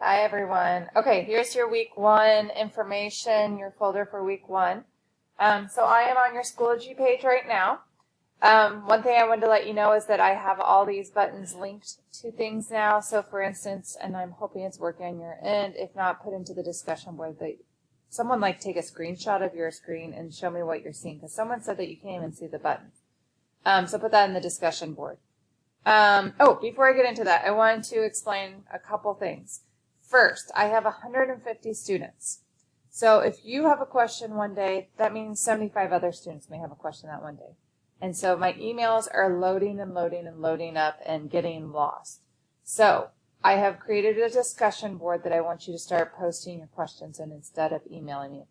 Hi, everyone. Okay, here's your week one information, your folder for week one. So I am on your Schoology page right now. One thing I wanted to let you know is that I have all these buttons linked to things now. So for instance, and I'm hoping it's working on your end, if not, put into the discussion board that someone take a screenshot of your screen and show me what you're seeing, because someone said that you can't even see the buttons. So put that in the discussion board. Before I get into that, I wanted to explain a couple things. First, I have 150 students. So if you have a question one day, that means 75 other students may have a question that one day. And so my emails are loading and loading and loading up and getting lost. So I have created a discussion board that I want you to start posting your questions in instead of emailing me,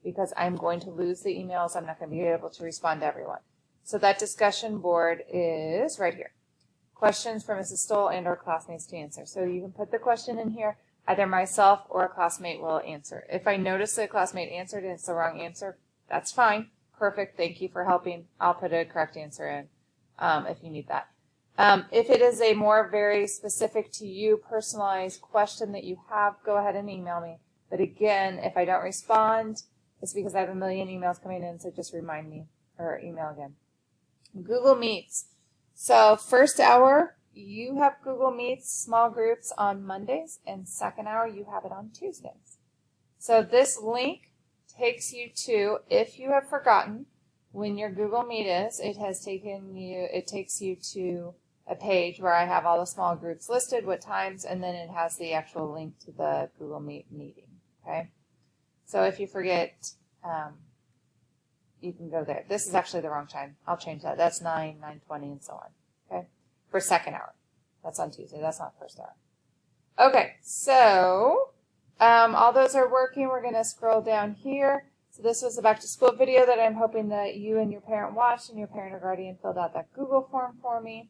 because I'm going to lose the emails. I'm not going to be able to respond to everyone. So that discussion board is right here. Questions for Mrs. Stoll and or classmates to answer. So you can put the question in here. Either myself or a classmate will answer. If I notice that a classmate answered and it's the wrong answer, that's fine. Perfect. Thank you for helping. I'll put a correct answer in if you need that. If it is a more very specific to you, personalized question that you have, go ahead and email me. But again, if I don't respond, it's because I have a million emails coming in, so just remind me or email again. Google Meets. So first hour, you have Google Meets small groups on Mondays, and second hour, you have it on Tuesdays. So this link takes you to, if you have forgotten when your Google Meet is, it takes you to a page where I have all the small groups listed, what times, and then it has the actual link to the Google Meet meeting, okay? So if you forget, you can go there. This is actually the wrong time. I'll change that. That's 9, 9:20, and so on, okay? For second hour. That's on Tuesday. That's not first hour. Okay, so all those are working. We're going to scroll down here. So this was a back to school video that I'm hoping that you and your parent watched, and your parent or guardian filled out that Google form for me.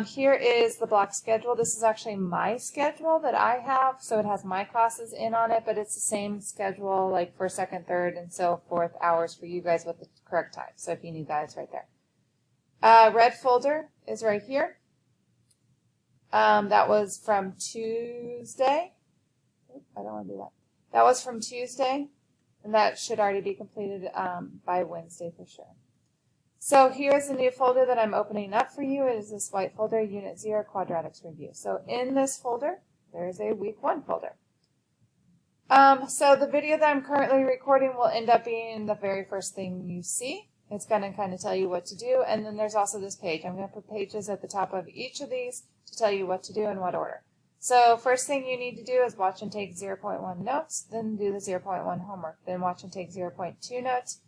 Here is the block schedule. This is actually my schedule that I have, so it has my classes in on it, but it's the same schedule like for second, third, and so forth hours for you guys with the correct time. So if you need that, it's right there. Red folder is right here. That was from Tuesday. I don't want to do that. That was from Tuesday, and that should already be completed by Wednesday for sure. So here's a new folder that I'm opening up for you. It is this white folder, Unit 0, Quadratics Review. So in this folder, there's a week 1 folder. So the video that I'm currently recording will end up being the very first thing you see. It's going to kind of tell you what to do. And then there's also this page. I'm going to put pages at the top of each of these to tell you what to do in what order. So first thing you need to do is watch and take 0.1 notes, then do the 0.1 homework. Then watch and take 0.2 notes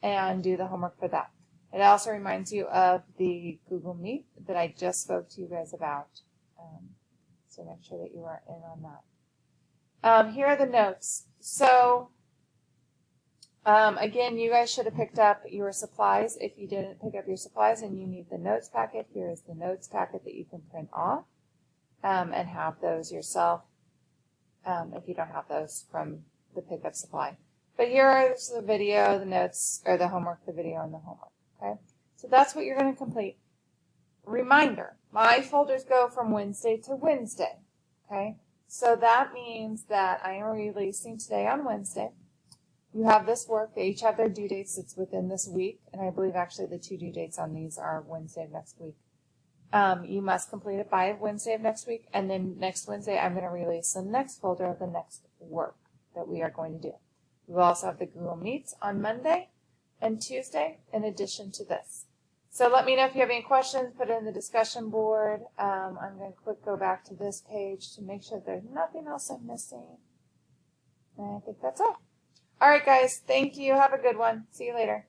and do the homework for that. It also reminds you of the Google Meet that I just spoke to you guys about. So make sure that you are in on that. Here are the notes. So again, you guys should have picked up your supplies. If you didn't pick up your supplies and you need the notes packet, here is the notes packet that you can print off and have those yourself if you don't have those from the pickup supply. But here is the video, the notes, or the homework, the video, and the homework. Okay, so that's what you're going to complete. Reminder, my folders go from Wednesday to Wednesday. Okay, so that means that I am releasing today on Wednesday. You have this work. They each have their due dates. It's within this week, and I believe actually the 2 due dates on these are Wednesday of next week. You must complete it by Wednesday of next week, and then next Wednesday I'm going to release the next folder of the next work that we are going to do. We will also have the Google Meets on Monday and Tuesday in addition to this. So let me know if you have any questions. Put it in the discussion board. I'm going to go back to this page to make sure there's nothing else I'm missing. And I think that's all. All right, guys. Thank you. Have a good one. See you later.